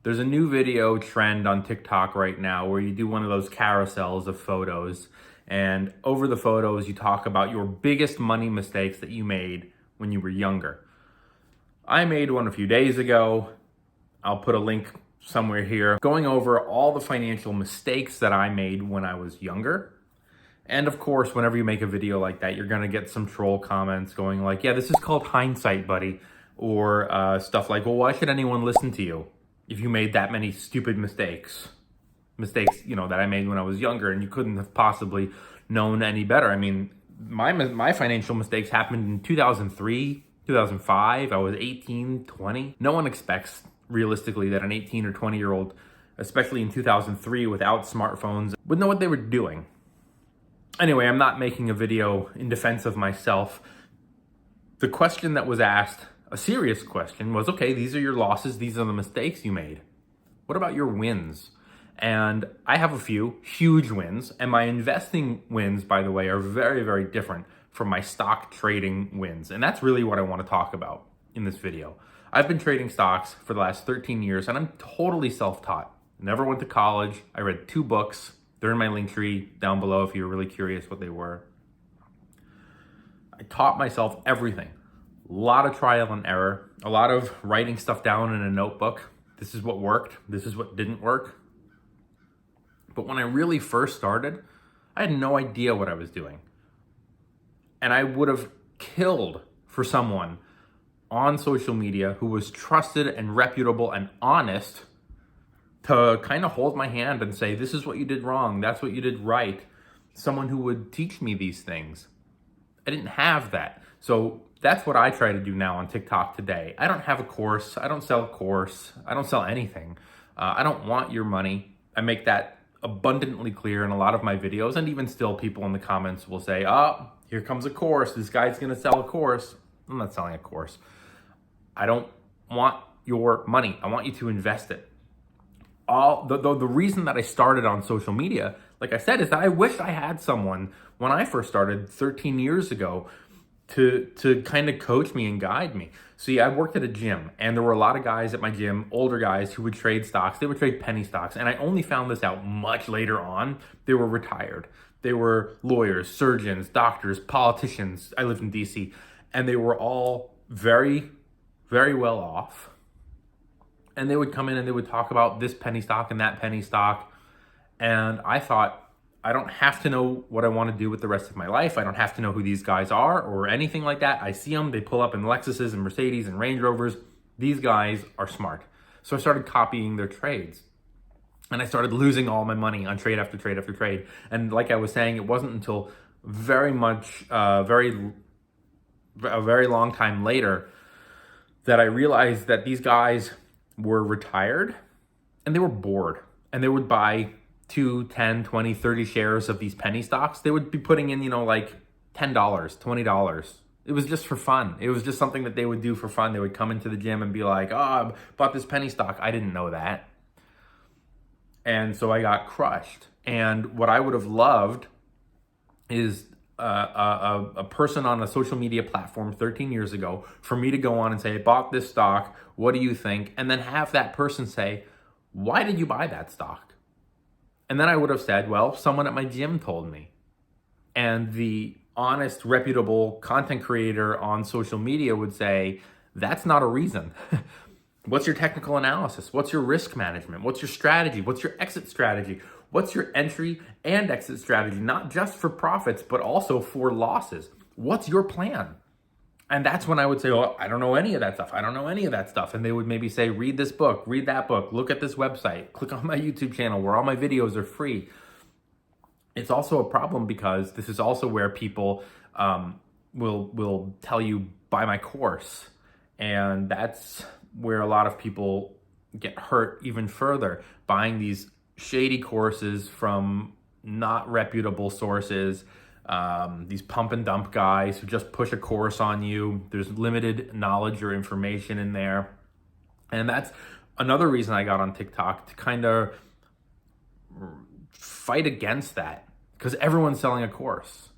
There's a new video trend on TikTok right now where you do one of those carousels of photos, and over the photos, you talk about your biggest money mistakes that you made when you were younger. I made one a few days ago. I'll put a link somewhere here, going over all the financial mistakes that I made when I was younger. And of course, whenever you make a video like that, you're gonna get some troll comments going like, yeah, this is called hindsight, buddy. Or stuff like, well, why should anyone listen to you if you made that many stupid mistakes? Mistakes, that I made when I was younger, and you couldn't have possibly known any better. I mean, my financial mistakes happened in 2003, 2005. I was 18, 20. No one expects, realistically, that an 18 or 20-year-old, especially in 2003 without smartphones, would know what they were doing. Anyway, I'm not making a video in defense of myself. The question that was asked, a serious question, was, okay, these are your losses, these are the mistakes you made. What about your wins? And I have a few huge wins, and my investing wins, by the way, are very, very different from my stock trading wins. And that's really what I want to talk about in this video. I've been trading stocks for the last 13 years, and I'm totally self-taught. Never went to college. I read 2 books. They're in my link tree down below if you're really curious what they were. I taught myself everything. A lot of trial and error, a lot of writing stuff down in a notebook. This is what worked, this is what didn't work. But when I really first started, I had no idea what I was doing. And I would have killed for someone on social media who was trusted and reputable and honest to kind of hold my hand and say, this is what you did wrong, that's what you did right. Someone who would teach me these things. I didn't have that. So that's what I try to do now on TikTok today. I don't have a course. I don't sell a course. I don't sell anything. I don't want your money. I make that abundantly clear in a lot of my videos. And even still, people in the comments will say, oh, here comes a course. This guy's going to sell a course. I'm not selling a course. I don't want your money. I want you to invest it. The reason that I started on social media, like I said, is that I wish I had someone when I first started 13 years ago to kind of coach me and guide me. See, I worked at a gym, and there were a lot of guys at my gym, older guys, who would trade stocks. They would trade penny stocks, and I only found this out much later on. They were retired. They were lawyers, surgeons, doctors, politicians. I lived in DC, and they were all very, very well off. And they would come in and they would talk about this penny stock and that penny stock. And I thought, I don't have to know what I want to do with the rest of my life. I don't have to know who these guys are or anything like that. I see them, they pull up in Lexuses and Mercedes and Range Rovers. These guys are smart. So I started copying their trades. And I started losing all my money on trade after trade after trade. And like I was saying, it wasn't until a very long time later that I realized that these guys were retired and they were bored, and they would buy 2, 10, 20, 30 shares of these penny stocks. They would be putting in, like $10, $20. It was just for fun. It was just something that they would do for fun. They would come into the gym and be like, oh, I bought this penny stock. I didn't know that. And so I got crushed. And what I would have loved is a person on a social media platform 13 years ago for me to go on and say, I bought this stock. What do you think? And then have that person say, why did you buy that stock? And then I would have said, well, someone at my gym told me. And the honest, reputable content creator on social media would say, that's not a reason. What's your technical analysis? What's your risk management? What's your strategy? What's your exit strategy? What's your entry and exit strategy? Not just for profits, but also for losses. What's your plan? And that's when I would say, oh, I don't know any of that stuff. I don't know any of that stuff. And they would maybe say, read this book, read that book, look at this website, click on my YouTube channel where all my videos are free. It's also a problem because this is also where people will tell you, buy my course. And that's where a lot of people get hurt even further, buying these shady courses from not reputable sources. These pump and dump guys who just push a course on you. There's limited knowledge or information in there. And that's another reason I got on TikTok, to kind of fight against that, because everyone's selling a course.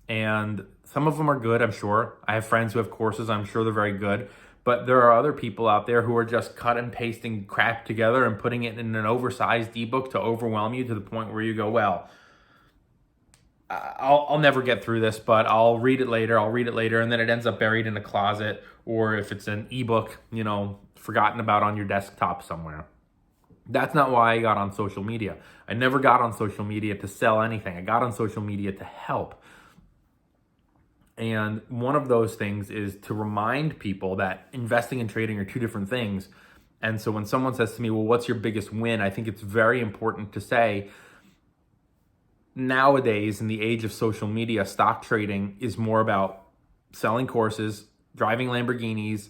And some of them are good, I'm sure. I have friends who have courses, I'm sure they're very good. But there are other people out there who are just cut and pasting crap together and putting it in an oversized ebook to overwhelm you to the point where you go, well, I'll never get through this, but I'll read it later. And then it ends up buried in a closet, or if it's an ebook, forgotten about on your desktop somewhere. That's not why I got on social media. I never got on social media to sell anything. I got on social media to help. And one of those things is to remind people that investing and trading are two different things. And so when someone says to me, well, what's your biggest win? I think it's very important to say, nowadays, in the age of social media, stock trading is more about selling courses, driving Lamborghinis,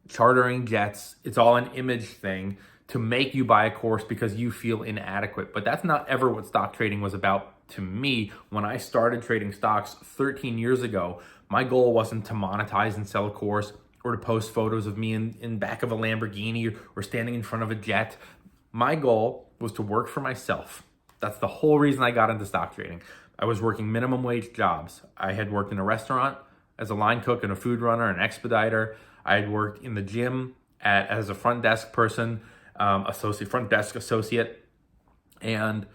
chartering jets. It's all an image thing to make you buy a course because you feel inadequate. But that's not ever what stock trading was about to me. When I started trading stocks 13 years ago, my goal wasn't to monetize and sell a course or to post photos of me in back of a Lamborghini or standing in front of a jet. My goal was to work for myself. That's the whole reason I got into stock trading. I was working minimum wage jobs. I had worked in a restaurant as a line cook and a food runner, an expediter. I had worked in the gym as a front desk person, front desk associate. And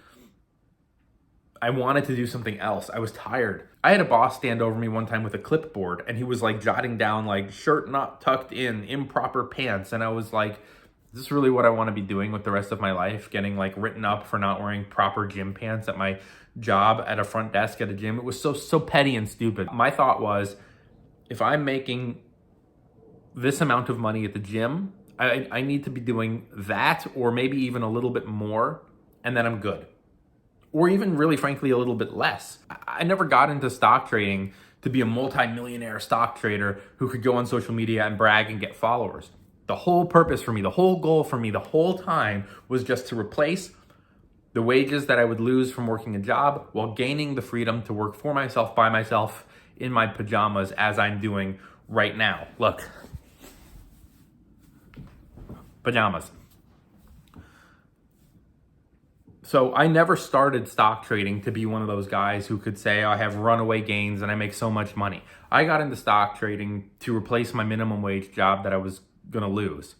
I wanted to do something else. I was tired. I had a boss stand over me one time with a clipboard, and he was like jotting down like shirt not tucked in, improper pants. And I was like, is this really what I want to be doing with the rest of my life? Getting like written up for not wearing proper gym pants at my job at a front desk at a gym. It was so petty and stupid. My thought was, if I'm making this amount of money at the gym, I need to be doing that, or maybe even a little bit more, and then I'm good. Or even really frankly, a little bit less. I never got into stock trading to be a multi-millionaire stock trader who could go on social media and brag and get followers. The whole purpose for me, the whole goal for me, the whole time was just to replace the wages that I would lose from working a job while gaining the freedom to work for myself, by myself, in my pajamas, as I'm doing right now. Look, pajamas. So I never started stock trading to be one of those guys who could say, oh, I have runaway gains and I make so much money. I got into stock trading to replace my minimum wage job that I was going to lose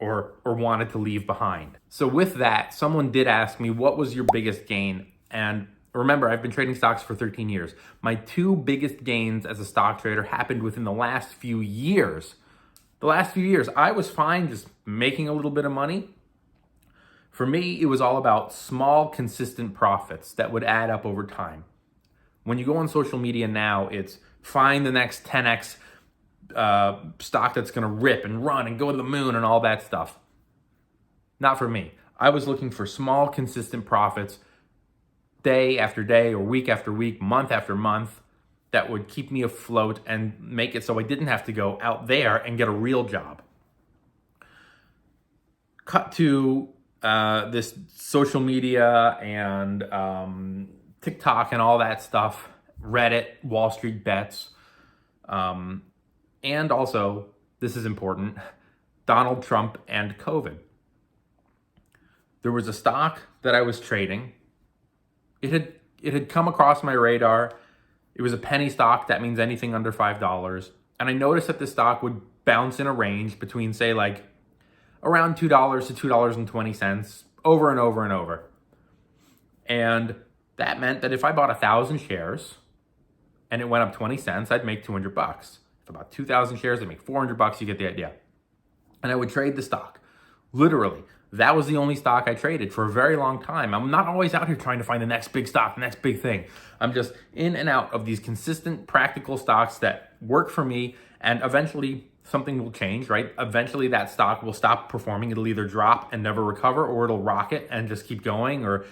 or wanted to leave behind. So with that, someone did ask me, what was your biggest gain? And remember, I've been trading stocks for 13 years. My two biggest gains as a stock trader happened within the last few years. The last few years, I was fine just making a little bit of money. For me, it was all about small, consistent profits that would add up over time. When you go on social media now, it's find the next 10x stock that's going to rip and run and go to the moon and all that stuff. Not for me. I was looking for small, consistent profits day after day or week after week, month after month, that would keep me afloat and make it so I didn't have to go out there and get a real job. Cut to this social media and TikTok and all that stuff, Reddit, Wall Street Bets, and also, this is important, Donald Trump and COVID. There was a stock that I was trading. It had come across my radar. It was a penny stock. That means anything under $5. And I noticed that this stock would bounce in a range between, say, like around $2 to $2.20 over and over and over. And that meant that if I bought 1,000 shares and it went up 20 cents, I'd make $200. If I bought 2,000 shares, I'd make $400. You get the idea. And I would trade the stock. Literally, that was the only stock I traded for a very long time. I'm not always out here trying to find the next big stock, the next big thing. I'm just in and out of these consistent, practical stocks that work for me, and eventually something will change, right? Eventually that stock will stop performing. It'll either drop and never recover, or it'll rocket and just keep going, or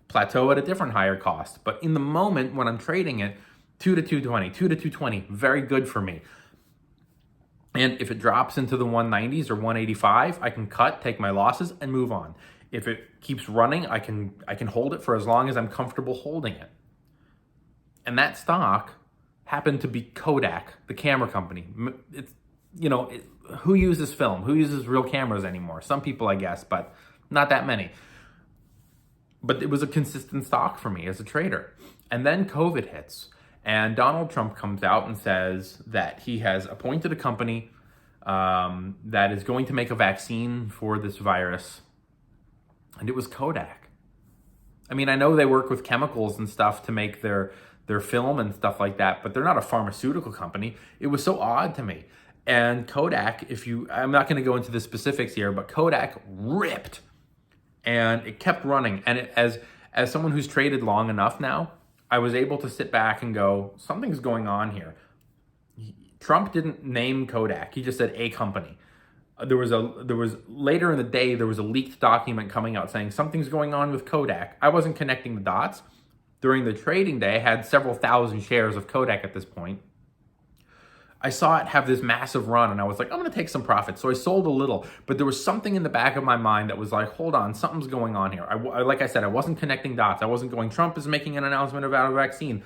plateau at a different higher cost. But in the moment when I'm trading it, 2 to 220, 2 to 220, very good for me. And if it drops into the 190s or 185, I can cut, take my losses, and move on. If it keeps running, I can hold it for as long as I'm comfortable holding it. And that stock happened to be Kodak, the camera company. It's, who uses film? Who uses real cameras anymore? Some people, I guess, but not that many. But it was a consistent stock for me as a trader. And then COVID hits. And Donald Trump comes out and says that he has appointed a company that is going to make a vaccine for this virus. And it was Kodak. I mean, I know they work with chemicals and stuff to make their film and stuff like that, but they're not a pharmaceutical company. It was so odd to me. And Kodak, I'm not going to go into the specifics here, but Kodak ripped, and it kept running. And as someone who's traded long enough now, I was able to sit back and go, something's going on here. Trump didn't name Kodak. He just said a company. There was later in the day, there was a leaked document coming out saying something's going on with Kodak. I wasn't connecting the dots. During the trading day, I had several thousand shares of Kodak at this point. I saw it have this massive run, and I was like, I'm going to take some profit. So I sold a little, but there was something in the back of my mind that was like, hold on, something's going on here. Like I said, I wasn't connecting dots. I wasn't going, Trump is making an announcement about a vaccine.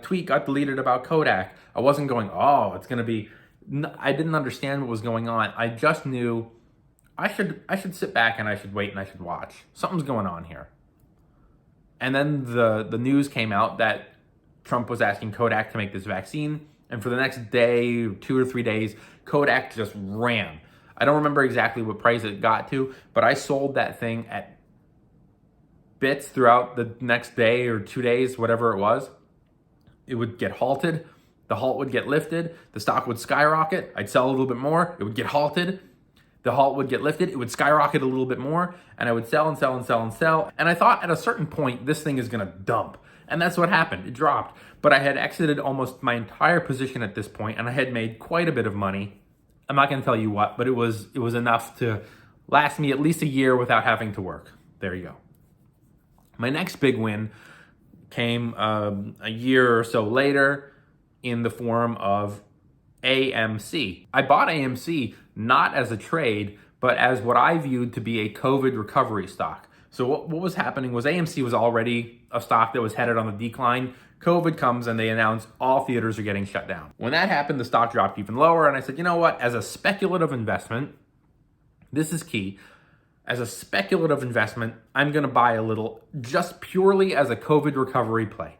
Tweet got deleted about Kodak. I wasn't going, oh, it's going to be... I didn't understand what was going on. I just knew I should sit back and I should wait and I should watch. Something's going on here. And then the news came out that Trump was asking Kodak to make this vaccine. And for the next day, 2 or 3 days, Kodak just ran. I don't remember exactly what price it got to, but I sold that thing at bits throughout the next day or 2 days, whatever it was. It would get halted. The halt would get lifted. The stock would skyrocket. I'd sell a little bit more. It would get halted. The halt would get lifted. It would skyrocket a little bit more. And I would sell and sell and sell and sell. And I thought at a certain point, this thing is going to dump. And that's what happened. It dropped. But I had exited almost my entire position at this point, and I had made quite a bit of money. I'm not going to tell you what, but it was enough to last me at least a year without having to work. There you go. My next big win came a year or so later, in the form of AMC. I bought AMC not as a trade, but as what I viewed to be a COVID recovery stock. So what was happening was AMC was already a stock that was headed on the decline. COVID comes and they announce all theaters are getting shut down. When that happened, the stock dropped even lower. And I said, you know what? As a speculative investment, this is key. As a speculative investment, I'm going to buy a little just purely as a COVID recovery play.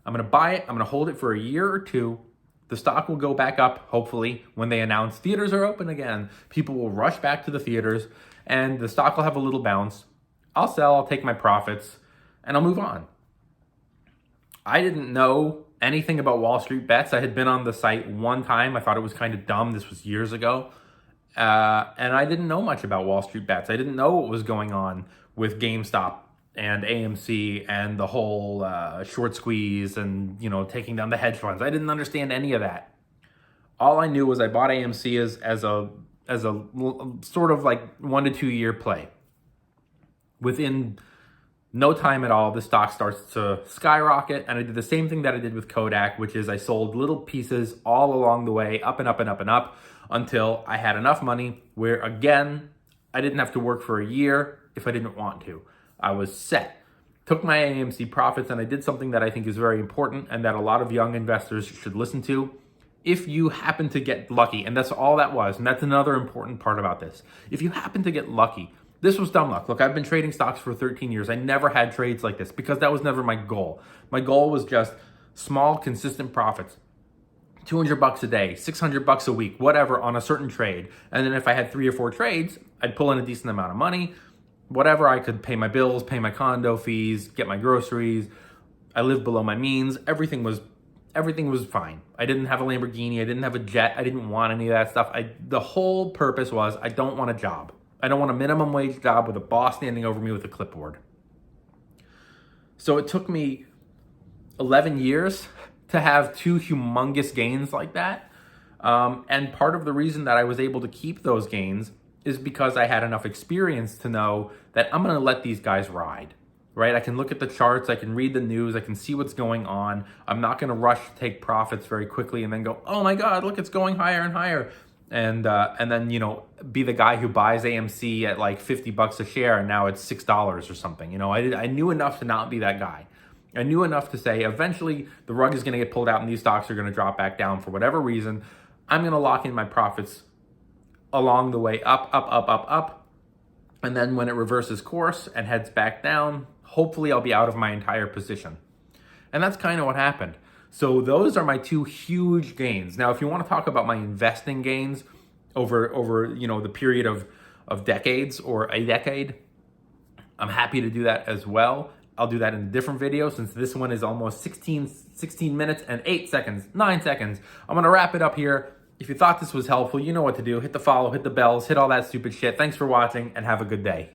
I'm going to buy it. I'm going to hold it for a year or two. The stock will go back up, hopefully, when they announce theaters are open again. People will rush back to the theaters, and the stock will have a little bounce. I'll sell, I'll take my profits, and I'll move on. I didn't know anything about Wall Street Bets. I had been on the site one time. I thought it was kind of dumb. This was years ago. And I didn't know much about Wall Street Bets. I didn't know what was going on with GameStop and AMC and the whole short squeeze and, taking down the hedge funds. I didn't understand any of that. All I knew was I bought AMC as a sort of like 1 to 2 year play. Within no time at all, the stock starts to skyrocket, and I did the same thing that I did with Kodak, which is I sold little pieces all along the way, up and up and up and up, until I had enough money where, again, I didn't have to work for a year if I didn't want to. I was set. Took my AMC profits, and I did something that I think is very important and that a lot of young investors should listen to. If you happen to get lucky, and that's all that was, and that's another important part about this. If you happen to get lucky, this was dumb luck. Look, I've been trading stocks for 13 years. I never had trades like this because that was never my goal. My goal was just small, consistent profits. $200 a day, $600 a week, whatever, on a certain trade. And then if I had 3 or 4 trades, I'd pull in a decent amount of money. Whatever, I could pay my bills, pay my condo fees, get my groceries. I lived below my means. Everything was fine. I didn't have a Lamborghini. I didn't have a jet. I didn't want any of that stuff. The whole purpose was I don't want a job. I don't want a minimum wage job with a boss standing over me with a clipboard. So it took me 11 years to have 2 humongous gains like that. And part of the reason that I was able to keep those gains is because I had enough experience to know that I'm going to let these guys ride, right? I can look at the charts, I can read the news, I can see what's going on. I'm not going to rush to take profits very quickly and then go, oh my God, look, it's going higher and higher. And then, be the guy who buys AMC at like $50 a share and now it's $6 or something. I knew enough to not be that guy. I knew enough to say eventually the rug is going to get pulled out and these stocks are going to drop back down for whatever reason. I'm going to lock in my profits along the way up, up, up, up, up. And then when it reverses course and heads back down, hopefully I'll be out of my entire position. And that's kind of what happened. So those are my 2 huge gains. Now, if you want to talk about my investing gains, over the period of decades or a decade, I'm happy to do that as well. I'll do that in a different video since this one is almost 16 minutes and 8 seconds, 9 seconds. I'm gonna wrap it up here. If you thought this was helpful, you know what to do. Hit the follow, hit the bells, hit all that stupid shit. Thanks for watching and have a good day.